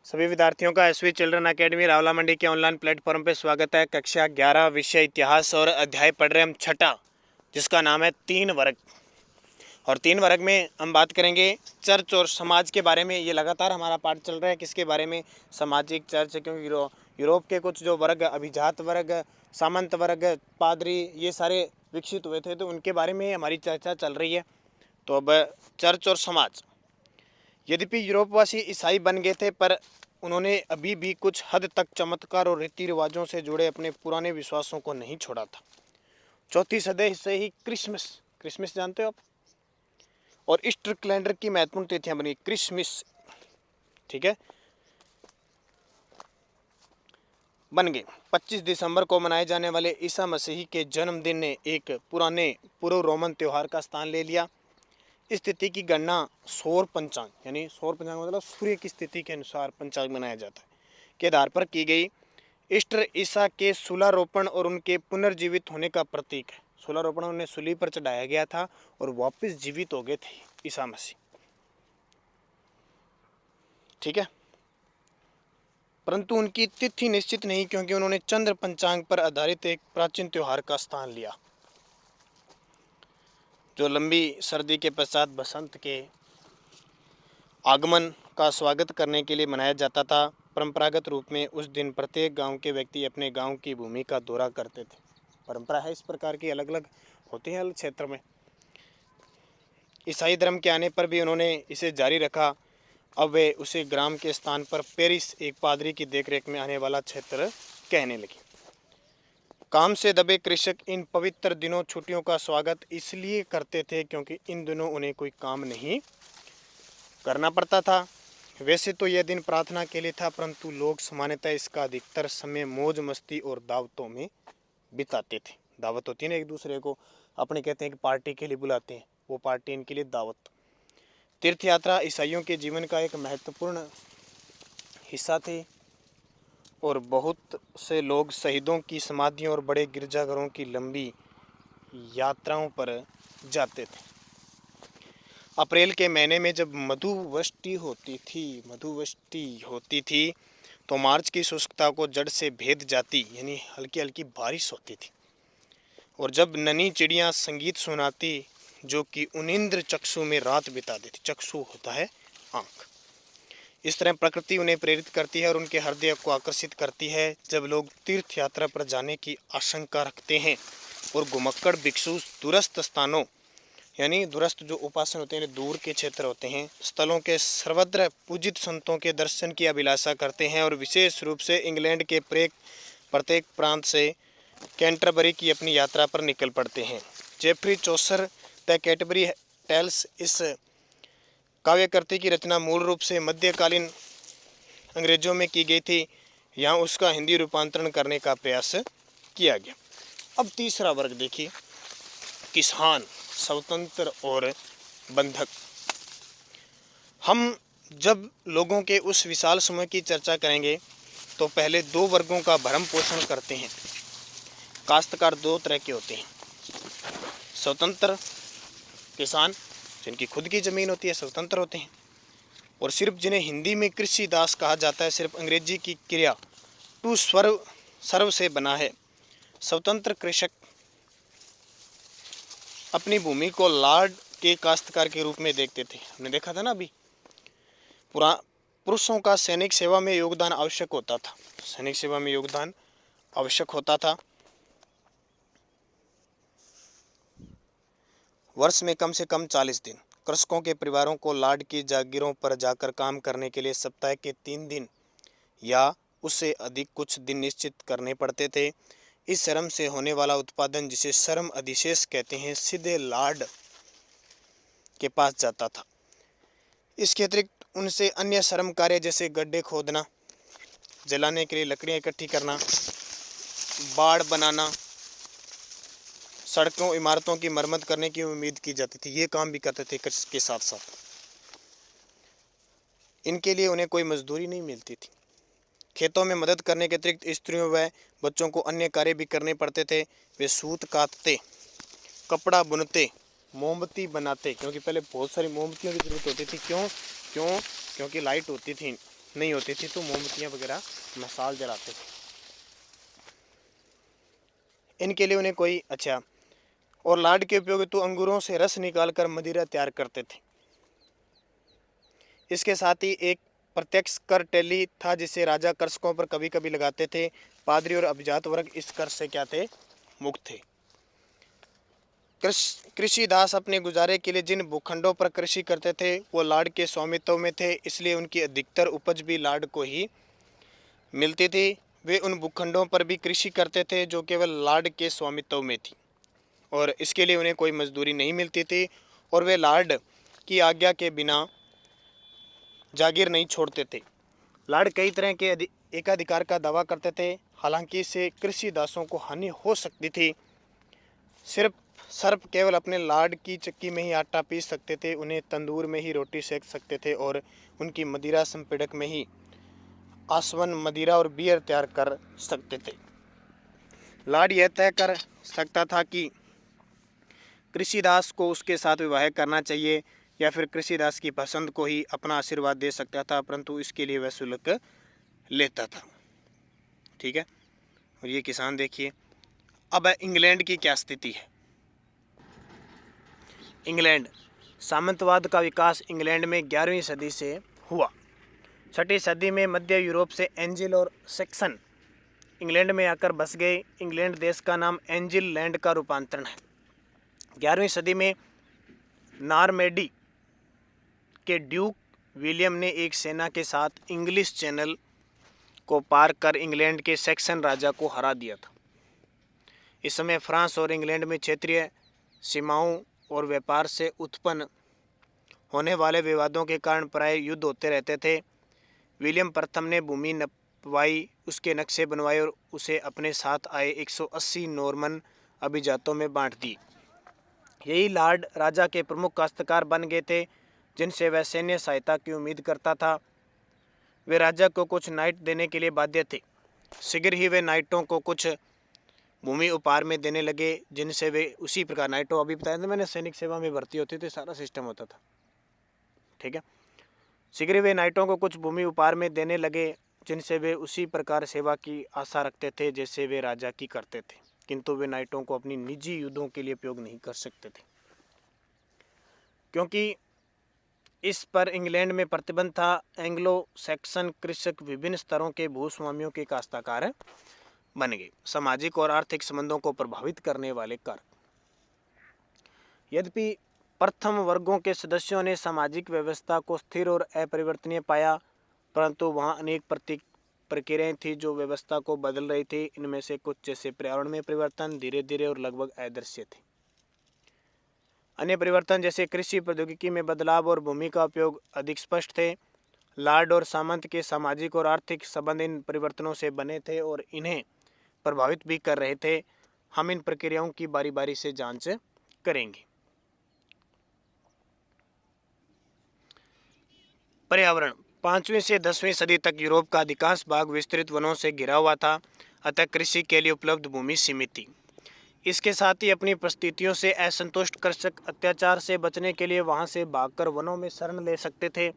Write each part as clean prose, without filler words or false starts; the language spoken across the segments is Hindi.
सभी विद्यार्थियों का एसवी चिल्ड्रन एकेडमी रावला मंडी के ऑनलाइन प्लेटफॉर्म पे स्वागत है। कक्षा 11 विषय इतिहास और अध्याय पढ़ रहे हम छठा, जिसका नाम है 3 वर्ग। और 3 वर्ग में हम बात करेंगे चर्च और समाज के बारे में। ये लगातार हमारा पाठ चल रहा है किसके बारे में? सामाजिक चर्च, क्योंकि यूरोप के कुछ जो वर्ग, अभिजात वर्ग, सामंत वर्ग, पादरी, ये सारे विकसित हुए थे, तो उनके बारे में हमारी चर्चा चल रही है। तो अब चर्च और समाज। यद्यपि यूरोपवासी ईसाई बन गए थे, पर उन्होंने अभी भी कुछ हद तक चमत्कार और रीति रिवाजों से जुड़े अपने पुराने विश्वासों को नहीं छोड़ा था। चौथी सदी से ही क्रिसमस जानते हो आप, और ईस्टर कैलेंडर की महत्वपूर्ण तिथियां बनी। क्रिसमस, ठीक है, बन गए। 25 दिसंबर को मनाए जाने वाले ईसा मसीह के जन्मदिन ने एक पुराने पूर्व रोमन त्योहार का स्थान ले लिया। इस तिथि की गणना सौर पंचांग, यानी सौर पंचांग मतलब सूर्य की स्थिति के अनुसार पंचांग बनाया जाता है, के आधार पर की गई। ईस्टर ईसा के सूलारोपण और उनके पुनर्जीवित होने का प्रतीक है। सूलारोपण, उन्हें सूली पर चढ़ाया गया था और वापस जीवित हो गए थे ईसा मसीह, ठीक है। परंतु उनकी तिथि निश्चित नहीं, क्योंकि उन्होंने चंद्र पंचांग पर आधारित एक प्राचीन त्योहार का स्थान लिया, जो लंबी सर्दी के पश्चात बसंत के आगमन का स्वागत करने के लिए मनाया जाता था। परंपरागत रूप में उस दिन प्रत्येक गांव के व्यक्ति अपने गांव की भूमि का दौरा करते थे। परंपरा है इस प्रकार की, अलग अलग होती है अलग क्षेत्र में। ईसाई धर्म के आने पर भी उन्होंने इसे जारी रखा। अब वे उसे ग्राम के स्थान पर पेरिस, एक पादरी की देखरेख में आने वाला क्षेत्र कहने लगे। काम से दबे कृषक इन पवित्र दिनों, छुट्टियों का स्वागत इसलिए करते थे क्योंकि इन दिनों उन्हें कोई काम नहीं करना पड़ता था। वैसे तो यह दिन प्रार्थना के लिए था, परंतु लोग सामान्यतः इसका अधिकतर समय मौज मस्ती और दावतों में बिताते थे। दावत होती है ना, एक दूसरे को अपने कहते हैं कि पार्टी के लिए बुलाते हैं, वो पार्टी इनके लिए दावत। तीर्थ यात्रा ईसाइयों के जीवन का एक महत्वपूर्ण हिस्सा थी, और बहुत से लोग शहीदों की समाधियों और बड़े गिरजाघरों की लंबी यात्राओं पर जाते थे। अप्रैल के महीने में जब मधुवृष्टि होती थी तो मार्च की शुष्कता को जड़ से भेद जाती, यानी हल्की हल्की बारिश होती थी। और जब नन्ही चिड़ियां संगीत सुनाती, जो कि उनिंद्र चक्षु में रात बिता देती। चक्षु होता है आँख। इस तरह प्रकृति उन्हें प्रेरित करती है और उनके हृदय को आकर्षित करती है। जब लोग तीर्थ यात्रा पर जाने की आशंका रखते हैं और घुमक्कड़ भिक्षु दूरस्थ स्थानों, यानी दूरस्थ जो उपासन होते हैं, दूर के क्षेत्र होते हैं, स्थलों के सर्वत्र पूजित संतों के दर्शन की अभिलाषा करते हैं, और विशेष रूप से इंग्लैंड के प्रत्येक प्रांत से कैंटरबरी की अपनी यात्रा पर निकल पड़ते हैं। Geoffrey Chaucer the Canterbury Tales, इस काव्यकृति की रचना मूल रूप से मध्यकालीन अंग्रेजों में की गई थी। यहाँ उसका हिंदी रूपांतरण करने का प्रयास किया गया। अब तीसरा वर्ग देखिए, किसान, स्वतंत्र और बंधक। हम जब लोगों के उस विशाल समूह की चर्चा करेंगे तो पहले 2 वर्गों का भरण पोषण करते हैं। काश्तकार 2 तरह के होते हैं। स्वतंत्र किसान, जिनकी खुद की ज़मीन होती है, स्वतंत्र होते हैं, और सिर्फ जिन्हें हिंदी में कृषि दास कहा जाता है, सिर्फ अंग्रेजी की क्रिया टू सर्व से बना है। स्वतंत्र कृषक अपनी भूमि को लाड के काश्तकार के रूप में देखते थे। हमने देखा था ना अभी, पुरुषों का सैनिक सेवा में योगदान आवश्यक होता था। सैनिक सेवा में योगदान आवश्यक होता था। वर्ष में कम से कम 40 दिन कृषकों के परिवारों को लाड की जागीरों पर जाकर काम करने के लिए सप्ताह के 3 दिन या उससे अधिक कुछ दिन निश्चित करने पड़ते थे। इस श्रम से होने वाला उत्पादन, जिसे श्रम अधिशेष कहते हैं, सीधे लाड के पास जाता था। इसके अतिरिक्त उनसे अन्य श्रम कार्य जैसे गड्ढे खोदना, जलाने के लिए लकड़ियाँ इकट्ठी करना, बाड़ बनाना, सड़कों इमारतों की मरम्मत करने की उम्मीद की जाती थी। ये काम भी करते थे कृषि के साथ साथ। इनके लिए उन्हें कोई मजदूरी नहीं मिलती थी। खेतों में मदद करने के अतिरिक्त स्त्रियों व बच्चों को अन्य कार्य भी करने पड़ते थे। वे सूत काटते, कपड़ा बुनते, मोमबत्ती बनाते, क्योंकि पहले बहुत सारी मोमबत्तियों की जरूरत होती थी। क्योंकि लाइट होती थी नहीं होती थी तो मोमबत्तियाँ वगैरह मसाल जलाते थे। इनके लिए उन्हें कोई अच्छा, और लाड के उपयोग हेतु अंगूरों से रस निकालकर मदिरा तैयार करते थे। इसके साथ ही एक प्रत्यक्ष कर टैली था जिसे राजा कृषकों पर कभी कभी लगाते थे। पादरी और अभिजात वर्ग इस कर से क्या थे, मुक्त थे। कृषि दास अपने गुजारे के लिए जिन भूखंडों पर कृषि करते थे वो लाड के स्वामित्व में थे, इसलिए उनकी अधिकतर उपज भी लाड को ही मिलती थी। वे उन भूखंडों पर भी कृषि करते थे जो केवल लाड के स्वामित्व में थी और इसके लिए उन्हें कोई मजदूरी नहीं मिलती थी और वे लाड की आज्ञा के बिना जागीर नहीं छोड़ते थे। लाड कई तरह के एकाधिकार का दावा करते थे, हालांकि इससे कृषि दासों को हानि हो सकती थी। सिर्फ सर्प केवल अपने लाड की चक्की में ही आटा पीस सकते थे, उन्हें तंदूर में ही रोटी सेक सकते थे और उनकी मदिरा संपीड़क में ही आसवन, मदिरा और बियर तैयार कर सकते थे। लाड यह तय कर सकता था कि कृषिदास को उसके साथ विवाह करना चाहिए या फिर कृषिदास की पसंद को ही अपना आशीर्वाद दे सकता था, परंतु इसके लिए वह शुल्क लेता था। ठीक है, और ये किसान देखिए। अब इंग्लैंड की क्या स्थिति है। इंग्लैंड, सामंतवाद का विकास इंग्लैंड में 11वीं सदी से हुआ। 6वीं सदी में मध्य यूरोप से एंजिल और सेक्सन इंग्लैंड में आकर बस गए। इंग्लैंड देश का नाम एंजिल लैंड का रूपांतरण है। 11वीं सदी में नॉर्मैंडी के ड्यूक विलियम ने एक सेना के साथ इंग्लिश चैनल को पार कर इंग्लैंड के सैक्सन राजा को हरा दिया था। इस समय फ्रांस और इंग्लैंड में क्षेत्रीय सीमाओं और व्यापार से उत्पन्न होने वाले विवादों के कारण प्राय युद्ध होते रहते थे। विलियम प्रथम ने भूमि नपवाई, उसके नक्शे बनवाए और उसे अपने साथ आए 180 नॉर्मन अभिजातों में बांट दी। यही लॉर्ड राजा के प्रमुख काश्तकार बन गए थे जिनसे वह सैन्य सहायता की उम्मीद करता था। वे राजा को कुछ नाइट देने के लिए बाध्य थे। शीघ्र ही वे नाइटों को कुछ भूमि उपहार में देने लगे जिनसे वे उसी प्रकार, नाइटों अभी बताया था मैंने, सैनिक सेवा में भर्ती होती थी, सारा सिस्टम होता था। ठीक है, शीघ्र वे नाइटों को कुछ भूमि उपहार में देने लगे जिनसे वे उसी प्रकार सेवा की आशा रखते थे जैसे वे राजा की करते थे, किंतु वे नाइटों को अपनी निजी युद्धों के लिए उपयोग नहीं कर सकते थे क्योंकि इस पर इंग्लैंड में प्रतिबंध था। एंग्लो सैक्सन कृषक विभिन्न स्तरों के भूस्वामियों के काश्तकार बन गए। सामाजिक और आर्थिक संबंधों को प्रभावित करने वाले कारक। यद्यपि प्रथम वर्गों के सदस्यों ने सामाजिक व्यवस्था को स्थिर और अपरिवर्तनीय पाया, परंतु वहाँ अनेक प्रक्रियाएं थी जो व्यवस्था को बदल रही थी। इनमें से कुछ जैसे पर्यावरण में परिवर्तन धीरे धीरे और लगभग अदृश्य थे। अन्य परिवर्तन जैसे कृषि प्रौद्योगिकी में बदलाव और भूमि का उपयोग अधिक स्पष्ट थे। लॉर्ड और सामंत के सामाजिक और आर्थिक संबंध इन परिवर्तनों से बने थे और इन्हें प्रभावित भी कर रहे थे। हम इन प्रक्रियाओं की बारी बारी से जांच करेंगे। पर्यावरण, 5वीं से 10वीं सदी तक यूरोप का अधिकांश भाग विस्तृत वनों से घिरा हुआ था, अतः कृषि के लिए उपलब्ध भूमि सीमित थी। इसके साथ ही अपनी परिस्थितियों से असंतुष्ट कृषक अत्याचार से बचने के लिए वहां से भागकर वनों में शरण ले सकते थे।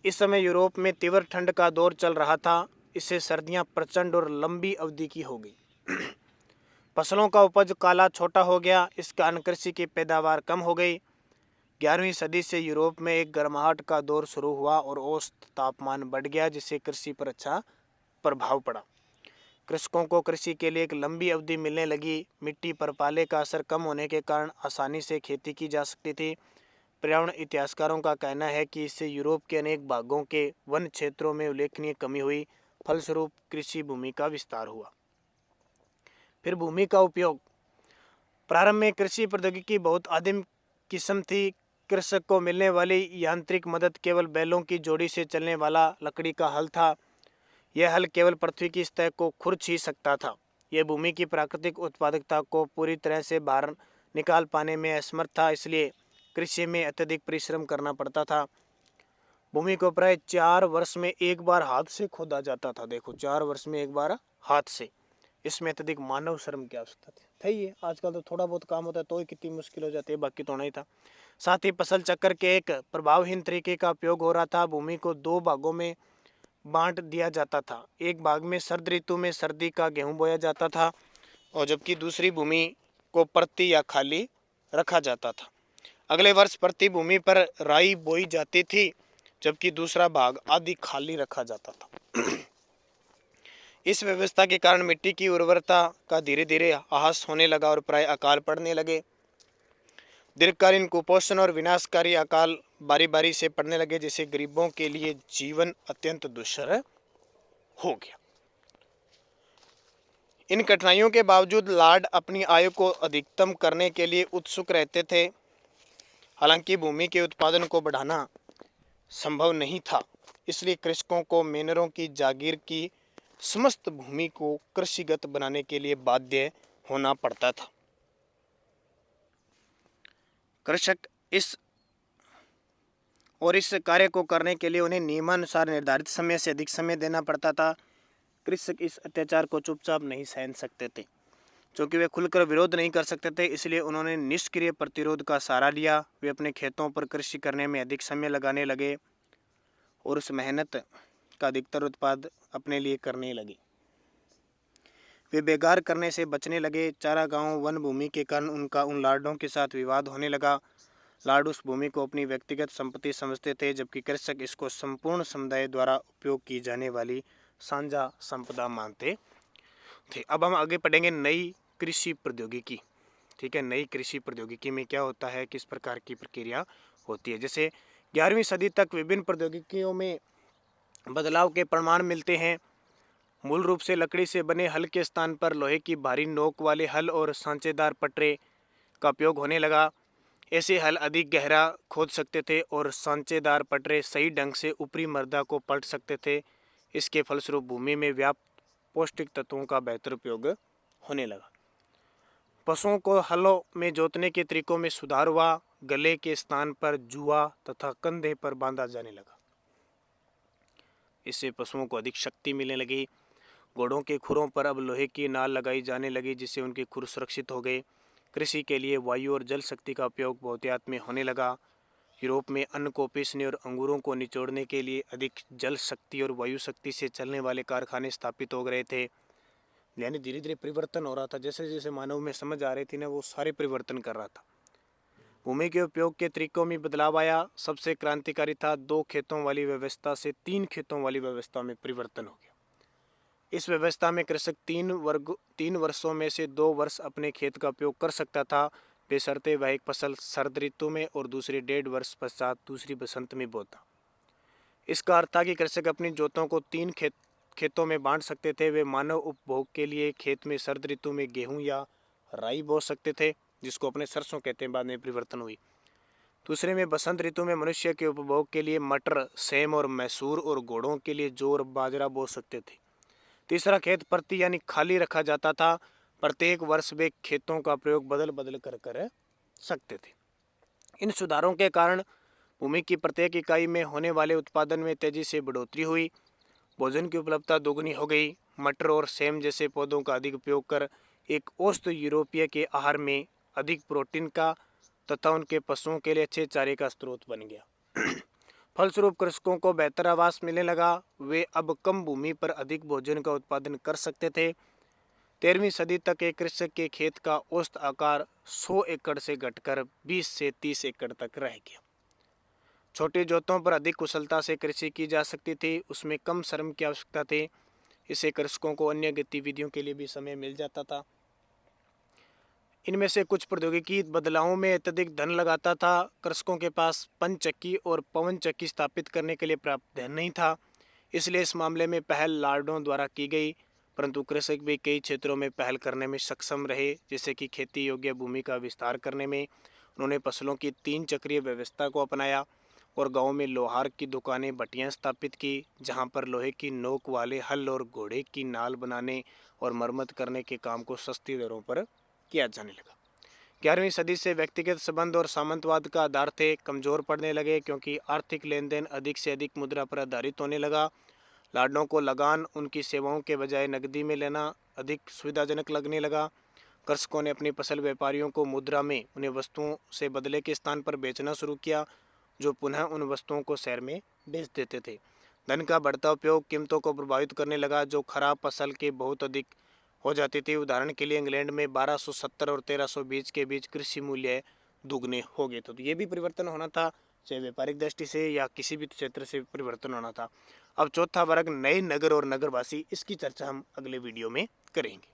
इस समय यूरोप में तीव्र ठंड का दौर चल रहा था, इससे सर्दियां प्रचंड और लंबी अवधि की हो गई। फसलों का उपज काला छोटा हो गया, इस कारण कृषि की पैदावार कम हो गई। 11वीं सदी से यूरोप में एक गर्माहट का दौर शुरू हुआ और औसत तापमान बढ़ गया जिससे कृषि पर अच्छा प्रभाव पड़ा। कृषकों को कृषि के लिए एक लंबी अवधि मिलने लगी। मिट्टी पर पाले का असर कम होने के कारण आसानी से खेती की जा सकती थी। पर्यावरण इतिहासकारों का कहना है कि इससे यूरोप के अनेक भागों के वन क्षेत्रों में उल्लेखनीय कमी हुई, फलस्वरूप कृषि भूमि का विस्तार हुआ। फिर भूमि का उपयोग। प्रारंभ में कृषि प्रौद्योगिकी बहुत आदिम किस्म थी। कृषक को मिलने वाली यांत्रिक मदद केवल बैलों की जोड़ी से चलने वाला लकड़ी का हल था। यह हल केवल पृथ्वी की सतह को खुरच ही सकता था। यह भूमि की प्राकृतिक उत्पादकता को पूरी तरह से बाहर निकाल पाने में असमर्थ था, इसलिए कृषि में अत्यधिक परिश्रम करना पड़ता था। भूमि को प्राय 4 वर्ष में एक बार हाथ से खोदा जाता था। देखो, 4 वर्ष में एक बार हाथ से। इसमें अत्यधिक मानव श्रम की आवश्यकता थी। ये आजकल तो थोड़ा बहुत काम होता है तो ही कितनी मुश्किल हो जाती है, बाकी तो नहीं था। साथ ही फसल चक्र के एक प्रभावहीन तरीके का उपयोग हो रहा था। भूमि को 2 भागों में बांट दिया जाता था। एक भाग में सर्द ऋतु में सर्दी का गेहूं बोया जाता था और जबकि दूसरी भूमि को परती या खाली रखा जाता था। अगले वर्ष प्रति भूमि पर राई बोई जाती थी जबकि दूसरा भाग आधी खाली रखा जाता था। इस व्यवस्था के कारण मिट्टी की उर्वरता का धीरे धीरे ह्रास होने लगा और प्राय अकाल पड़ने लगे। दीर्घकालीन कुपोषण और विनाशकारी अकाल बारी बारी से पड़ने लगे, जिससे गरीबों के लिए जीवन अत्यंत दुस्सह हो गया। इन कठिनाइयों के बावजूद लॉर्ड अपनी आय को अधिकतम करने के लिए उत्सुक रहते थे। हालांकि भूमि के उत्पादन को बढ़ाना संभव नहीं था, इसलिए कृषकों को मेनरों की जागीर की समस्त भूमि को कृषिगत बनाने के लिए बाध्य होना पड़ता था। कृषक इस कार्य को करने के लिए उन्हें नियमानुसार निर्धारित समय से अधिक समय देना पड़ता था। कृषक इस अत्याचार को चुपचाप नहीं सहन सकते थे। क्योंकि वे खुलकर विरोध नहीं कर सकते थे, इसलिए उन्होंने निष्क्रिय प्रतिरोध का सहारा लिया। वे अपने खेतों पर कृषि करने में अधिक समय लगाने लगे और उस मेहनत का अधिकतर उत्पाद अपने लिए करने लगे। वे बेगार करने से बचने लगे। चारा गांव वन भूमि के कारण उनका उन लार्डों के साथ विवाद होने लगा। लार्ड उस भूमि को अपनी व्यक्तिगत संपत्ति समझते थे, जबकि कृषक इसको संपूर्ण समुदाय द्वारा उपयोग की जाने वाली साझा संपदा मानते थे। अब हम आगे पढ़ेंगे नई कृषि प्रौद्योगिकी। ठीक है, नई कृषि प्रौद्योगिकी में क्या होता है, किस प्रकार की प्रक्रिया होती है। जैसे 11वीं सदी तक विभिन्न प्रौद्योगिकियों में बदलाव के प्रमाण मिलते हैं। मूल रूप से लकड़ी से बने हल के स्थान पर लोहे की भारी नोक वाले हल और सांचेदार पटरे का उपयोग होने लगा। ऐसे हल अधिक गहरा खोद सकते थे और सांचेदार पटरे सही ढंग से ऊपरी मृदा को पलट सकते थे। इसके फलस्वरूप भूमि में व्याप्त पौष्टिक तत्वों का बेहतर उपयोग होने लगा। पशुओं को हलों में जोतने के तरीकों में सुधार हुआ। गले के स्थान पर जुआ तथा कंधे पर बांधा जाने लगा। इससे पशुओं को अधिक शक्ति मिलने लगी। घोड़ों के खुरों पर अब लोहे की नाल लगाई जाने लगी, जिससे उनके खुर सुरक्षित हो गए। कृषि के लिए वायु और जल शक्ति का उपयोग बहुतायत में होने लगा। यूरोप में अन्न को पीसने और अंगूरों को निचोड़ने के लिए अधिक जल शक्ति और वायु शक्ति से चलने वाले कारखाने स्थापित हो गए थे। यानी धीरे धीरे परिवर्तन हो रहा था। जैसे जैसे मानव में समझ आ रही थी ना, वो सारे परिवर्तन कर रहा था। भूमि के उपयोग के तरीकों में बदलाव आया। सबसे क्रांतिकारी था 2 खेतों वाली व्यवस्था से 3 खेतों वाली व्यवस्था में परिवर्तन हो गया। इस व्यवस्था में कृषक 3 वर्षों में से 2 वर्ष अपने खेत का उपयोग कर सकता था, बशर्ते वह एक फसल शरद ऋतु में और दूसरे 1.5 वर्ष पश्चात दूसरी बसंत में बोता। इसका अर्थ था कि कृषक अपनी जोतों को 3 खेतों में बांट सकते थे। वे मानव उपभोग के लिए खेत में शरद ऋतु में गेहूं या राई बो सकते थे, जिसको अपने सरसों कहते हैं, बाद में परिवर्तन हुई। दूसरे में बसंत ऋतु में मनुष्य के उपभोग के लिए मटर, सेम और मैसूर और घोड़ों के लिए जौ और बाजरा बो सकते थे। तीसरा खेत परती यानी खाली रखा जाता था। प्रत्येक वर्ष वे खेतों का प्रयोग बदल बदल कर सकते थे। इन सुधारों के कारण भूमि की प्रत्येक इकाई में होने वाले उत्पादन में तेजी से बढ़ोतरी हुई। भोजन की उपलब्धता दोगुनी हो गई। मटर और सेम जैसे पौधों का अधिक उपयोग कर एक औसत यूरोपीय के आहार में अधिक प्रोटीन का तथा उनके पशुओं के लिए अच्छे चारे का स्रोत बन गया। फलस्वरूप कृषकों को बेहतर आवास मिलने लगा। वे अब कम भूमि पर अधिक भोजन का उत्पादन कर सकते थे। 13वीं सदी तक एक कृषक के खेत का औसत आकार 100 एकड़ से घटकर 20 से 30 एकड़ तक रह गया। छोटे जोतों पर अधिक कुशलता से कृषि की जा सकती थी। उसमें कम श्रम की आवश्यकता थी। इससे कृषकों को अन्य गतिविधियों के लिए भी समय मिल जाता था। इनमें से कुछ प्रौद्योगिकी बदलावों में अत्यधिक धन लगाता था। कृषकों के पास पनचक्की और पवन चक्की स्थापित करने के लिए पर्याप्त धन नहीं था, इसलिए इस मामले में पहल लॉर्डों द्वारा की गई। परंतु कृषक भी कई क्षेत्रों में पहल करने में सक्षम रहे, जैसे कि खेती योग्य भूमि का विस्तार करने में। उन्होंने फसलों की 3 चक्रीय व्यवस्था को अपनाया और गाँव में लोहार की दुकानें भट्टियाँ स्थापित की, जहाँ पर लोहे की नोक वाले हल और घोड़े की नाल बनाने और मरम्मत करने के काम को सस्ती दरों पर किया जाने लगा। 11वीं सदी से व्यक्तिगत संबंध और सामंतवाद का आधार थे कमजोर पड़ने लगे, क्योंकि आर्थिक लेन देन अधिक से अधिक मुद्रा पर आधारित होने लगा। लाडों को लगान उनकी सेवाओं के बजाय नकदी में लेना अधिक सुविधाजनक लगने लगा। कृषकों ने अपनी फसल व्यापारियों को मुद्रा में उन्हें वस्तुओं से बदले के स्थान पर बेचना शुरू किया, जो पुनः उन वस्तुओं को शहर में बेच देते थे। धन का बढ़ता उपयोग कीमतों को प्रभावित करने लगा, जो खराब फसल के बहुत अधिक हो जाती थी। उदाहरण के लिए इंग्लैंड में 1270 और 1320 के बीच कृषि मूल्य दुगने हो गए थे। तो ये भी परिवर्तन होना था, चाहे व्यापारिक दृष्टि से या किसी भी क्षेत्र से परिवर्तन होना था। अब चौथा वर्ग, नए नगर और नगरवासी, इसकी चर्चा हम अगले वीडियो में करेंगे।